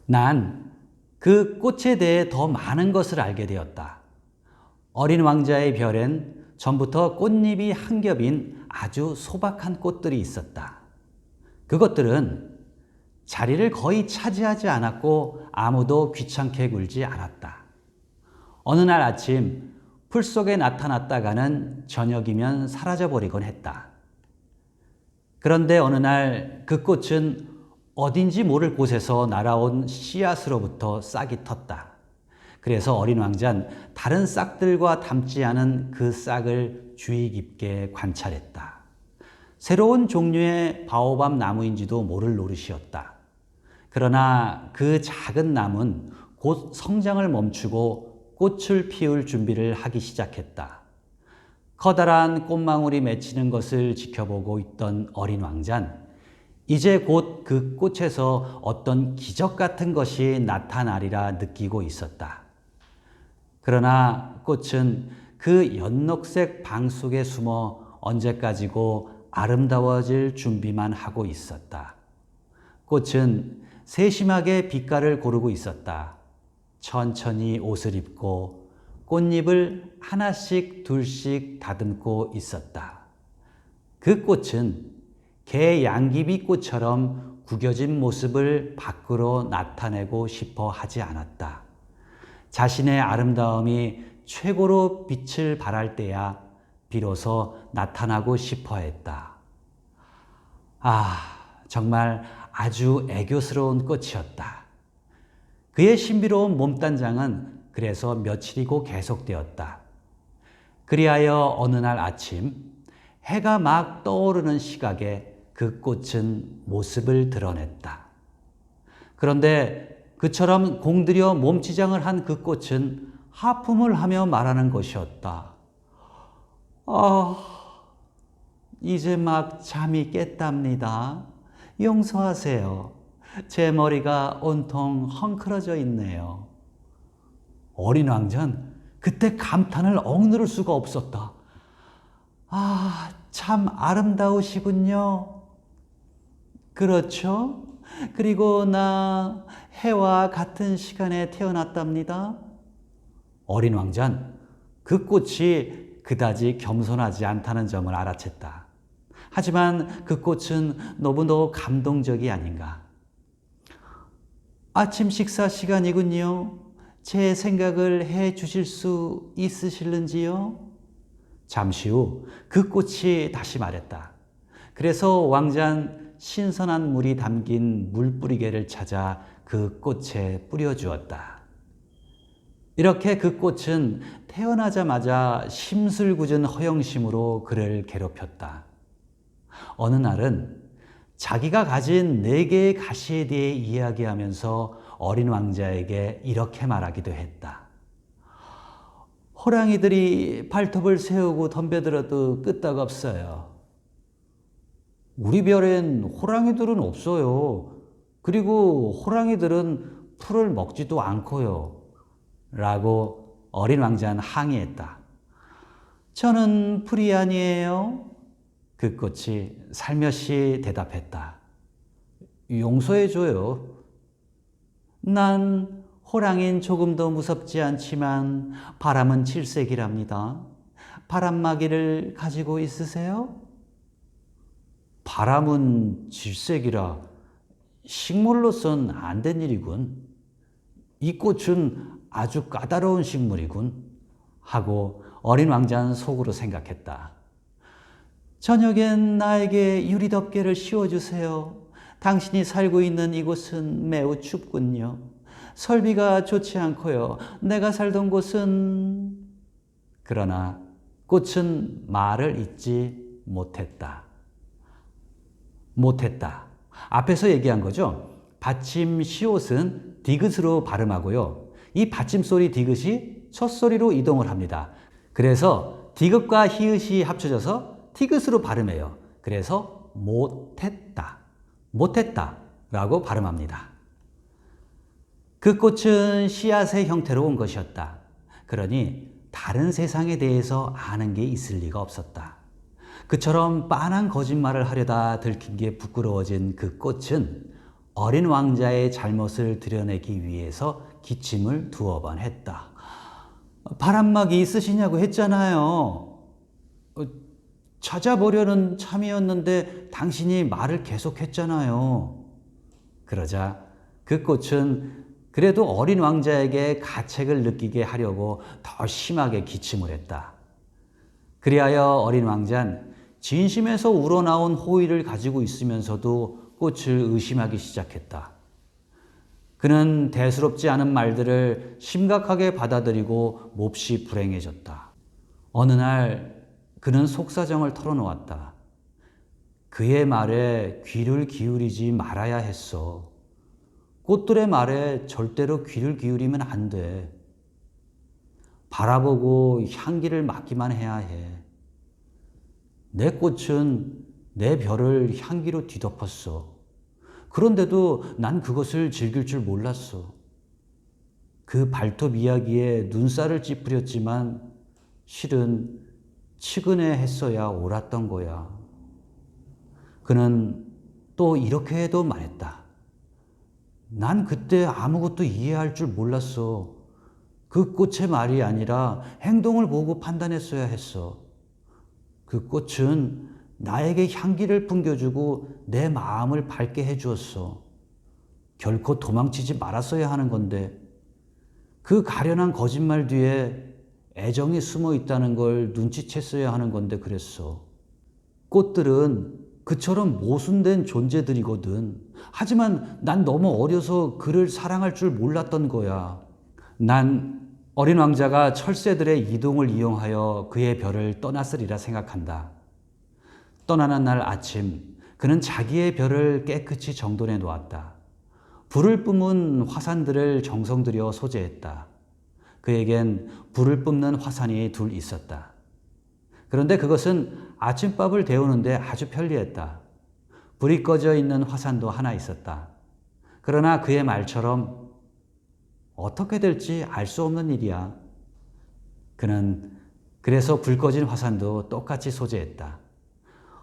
난 그 꽃에 대해 더 많은 것을 알게 되었다. 어린 왕자의 별엔 전부터 꽃잎이 한 겹인 아주 소박한 꽃들이 있었다. 그것들은 자리를 거의 차지하지 않았고 아무도 귀찮게 굴지 않았다. 어느 날 아침 풀 속에 나타났다가는 저녁이면 사라져버리곤 했다. 그런데 어느 날 그 꽃은 어딘지 모를 곳에서 날아온 씨앗으로부터 싹이 텄다. 그래서 어린 왕자는 다른 싹들과 닮지 않은 그 싹을 주의 깊게 관찰했다. 새로운 종류의 바오밥 나무인지도 모를 노릇이었다. 그러나 그 작은 나무는 곧 성장을 멈추고 꽃을 피울 준비를 하기 시작했다. 커다란 꽃망울이 맺히는 것을 지켜보고 있던 어린 왕자는 이제 곧 그 꽃에서 어떤 기적 같은 것이 나타나리라 느끼고 있었다. 그러나 꽃은 그 연녹색 방 속에 숨어 언제까지고 아름다워질 준비만 하고 있었다. 꽃은 세심하게 빛깔을 고르고 있었다. 천천히 옷을 입고 꽃잎을 하나씩 둘씩 다듬고 있었다. 그 꽃은 개 양귀비 꽃처럼 구겨진 모습을 밖으로 나타내고 싶어 하지 않았다. 자신의 아름다움이 최고로 빛을 발할 때야 비로소 나타나고 싶어 했다. 정말 아주 애교스러운 꽃이었다. 그의 신비로운 몸단장은 그래서 며칠이고 계속되었다. 그리하여 어느 날 아침 해가 막 떠오르는 시각에 그 꽃은 모습을 드러냈다. 그런데 그처럼 공들여 몸치장을 한 그 꽃은 하품을 하며 말하는 것이었다. 이제 막 잠이 깼답니다. 용서하세요. 제 머리가 온통 헝클어져 있네요. 어린 왕자는 그때 감탄을 억누를 수가 없었다. 참 아름다우시군요. 그렇죠? 그리고 나 해와 같은 시간에 태어났답니다. 어린 왕자는 그 꽃이 그다지 겸손하지 않다는 점을 알아챘다. 하지만 그 꽃은 너무도 감동적이 아닌가. 아침 식사 시간이군요. 제 생각을 해 주실 수 있으실는지요? 잠시 후 그 꽃이 다시 말했다. 그래서 왕자는 신선한 물이 담긴 물뿌리개를 찾아 그 꽃에 뿌려주었다. 이렇게 그 꽃은 태어나자마자 심술궂은 허영심으로 그를 괴롭혔다. 어느 날은 자기가 가진 4개의 가시에 대해 이야기하면서 어린 왕자에게 이렇게 말하기도 했다. 호랑이들이 발톱을 세우고 덤벼들어도 끄떡없어요. 우리 별엔 호랑이들은 없어요. 그리고 호랑이들은 풀을 먹지도 않고요. 라고 어린 왕자는 항의했다. 저는 풀이 아니에요. 그 꽃이 살며시 대답했다. 용서해줘요. 난 호랑이는 조금도 무섭지 않지만 바람은 질색이랍니다. 바람막이를 가지고 있으세요? 바람은 질색이라 식물로선 안 된 일이군. 이 꽃은 아주 까다로운 식물이군. 하고 어린 왕자는 속으로 생각했다. 저녁엔 나에게 유리덮개를 씌워주세요. 당신이 살고 있는 이곳은 매우 춥군요. 설비가 좋지 않고요. 내가 살던 곳은... 그러나 꽃은 말을 잇지 못했다. 앞에서 얘기한 거죠. 받침 시옷은 디귿으로 발음하고요. 이 받침 소리 디귿이 첫 소리로 이동을 합니다. 그래서 디귿과 히읗이 합쳐져서 티귿으로 발음해요. 그래서 못했다 라고 발음합니다. 그 꽃은 씨앗의 형태로 온 것이었다. 그러니 다른 세상에 대해서 아는 게 있을 리가 없었다. 그처럼 빤한 거짓말을 하려다 들킨 게 부끄러워진 그 꽃은 어린 왕자의 잘못을 드러내기 위해서 기침을 2번 했다. 바람막이 있으시냐고 했잖아요. 찾아보려는 참이었는데 당신이 말을 계속했잖아요. 그러자 그 꽃은 그래도 어린 왕자에게 가책을 느끼게 하려고 더 심하게 기침을 했다. 그리하여 어린 왕자는 진심에서 우러나온 호의를 가지고 있으면서도 꽃을 의심하기 시작했다. 그는 대수롭지 않은 말들을 심각하게 받아들이고 몹시 불행해졌다. 어느 날 그는 속사정을 털어놓았다. 그의 말에 귀를 기울이지 말아야 했어. 꽃들의 말에 절대로 귀를 기울이면 안 돼. 바라보고 향기를 맡기만 해야 해. 내 꽃은 내 별을 향기로 뒤덮었어. 그런데도 난 그것을 즐길 줄 몰랐어. 그 발톱 이야기에 눈살을 찌푸렸지만 실은 치근해 했어야 옳았던 거야. 그는 또 이렇게 해도 말했다. 난 그때 아무것도 이해할 줄 몰랐어. 그 꽃의 말이 아니라 행동을 보고 판단했어야 했어. 그 꽃은 나에게 향기를 풍겨주고 내 마음을 밝게 해주었어. 결코 도망치지 말았어야 하는 건데 그 가련한 거짓말 뒤에 애정이 숨어 있다는 걸 눈치챘어야 하는 건데 그랬어. 꽃들은 그처럼 모순된 존재들이거든. 하지만 난 너무 어려서 그를 사랑할 줄 몰랐던 거야. 난 어린 왕자가 철새들의 이동을 이용하여 그의 별을 떠났으리라 생각한다. 떠나는 날 아침, 그는 자기의 별을 깨끗이 정돈해 놓았다. 불을 뿜은 화산들을 정성 들여 소재했다. 그에겐 불을 뿜는 화산이 둘 있었다. 그런데 그것은 아침밥을 데우는데 아주 편리했다. 불이 꺼져 있는 화산도 하나 있었다. 그러나 그의 말처럼 어떻게 될지 알 수 없는 일이야. 그는 그래서 불 꺼진 화산도 똑같이 소재했다.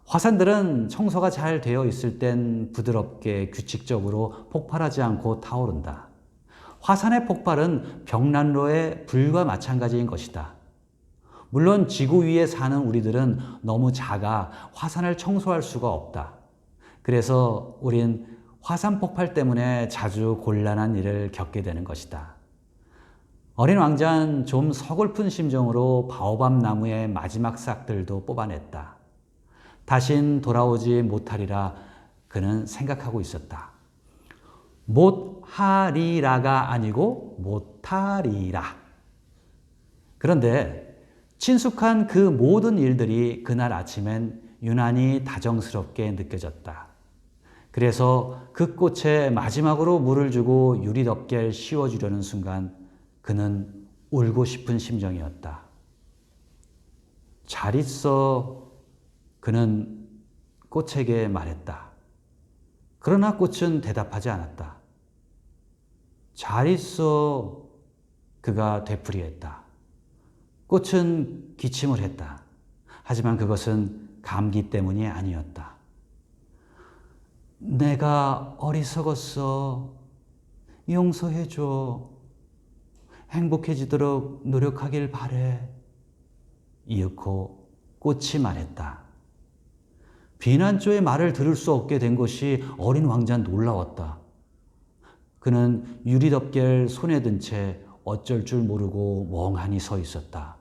화산들은 청소가 잘 되어 있을 땐 부드럽게 규칙적으로 폭발하지 않고 타오른다. 화산의 폭발은 벽난로의 불과 마찬가지인 것이다. 물론 지구 위에 사는 우리들은 너무 작아 화산을 청소할 수가 없다. 그래서 우린 화산 폭발 때문에 자주 곤란한 일을 겪게 되는 것이다. 어린 왕자는 좀 서글픈 심정으로 바오밥 나무의 마지막 싹들도 뽑아냈다. 다신 돌아오지 못하리라 그는 생각하고 있었다. 못하리라가 아니고 못하리라. 그런데 친숙한 그 모든 일들이 그날 아침엔 유난히 다정스럽게 느껴졌다. 그래서 그 꽃에 마지막으로 물을 주고 유리덮개를 씌워주려는 순간 그는 울고 싶은 심정이었다. 잘 있어. 그는 꽃에게 말했다. 그러나 꽃은 대답하지 않았다. 잘 있어. 그가 되풀이했다. 꽃은 기침을 했다. 하지만 그것은 감기 때문이 아니었다. 내가 어리석었어. 용서해줘. 행복해지도록 노력하길 바래. 이윽고 꽃이 말했다. 비난조의 말을 들을 수 없게 된 것이 어린 왕자는 놀라웠다. 그는 유리덮개를 손에 든 채 어쩔 줄 모르고 멍하니 서 있었다.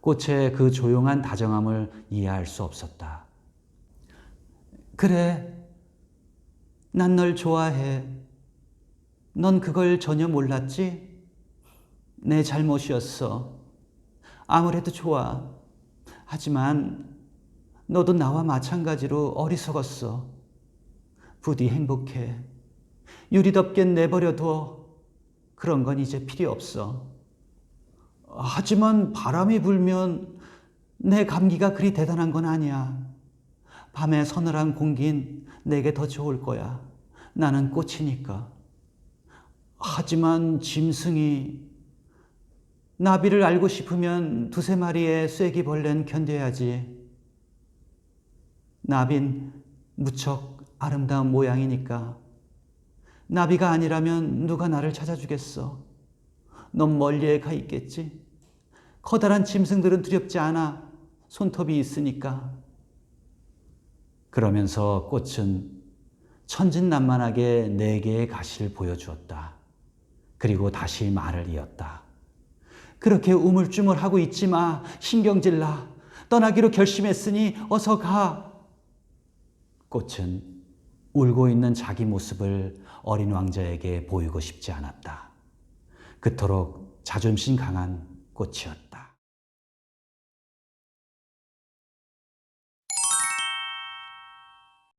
꽃의 그 조용한 다정함을 이해할 수 없었다. 그래, 난 널 좋아해. 넌 그걸 전혀 몰랐지? 내 잘못이었어. 아무래도 좋아. 하지만 너도 나와 마찬가지로 어리석었어. 부디 행복해. 유리덮개 내버려둬. 그런 건 이제 필요 없어. 하지만 바람이 불면 내 감기가 그리 대단한 건 아니야. 밤에 서늘한 공기는 내게 더 좋을 거야. 나는 꽃이니까. 하지만 짐승이 나비를 알고 싶으면 2~3마리의 쐐기벌레는 견뎌야지. 나빈 무척 아름다운 모양이니까. 나비가 아니라면 누가 나를 찾아주겠어. 넌 멀리에 가 있겠지. 커다란 짐승들은 두렵지 않아. 손톱이 있으니까. 그러면서 꽃은 천진난만하게 4개의 가시를 보여주었다. 그리고 다시 말을 이었다. 그렇게 우물쭈물하고 있지 마. 신경질나. 떠나기로 결심했으니 어서 가. 꽃은 울고 있는 자기 모습을 어린 왕자에게 보이고 싶지 않았다. 그토록 자존심 강한 꽃이었다.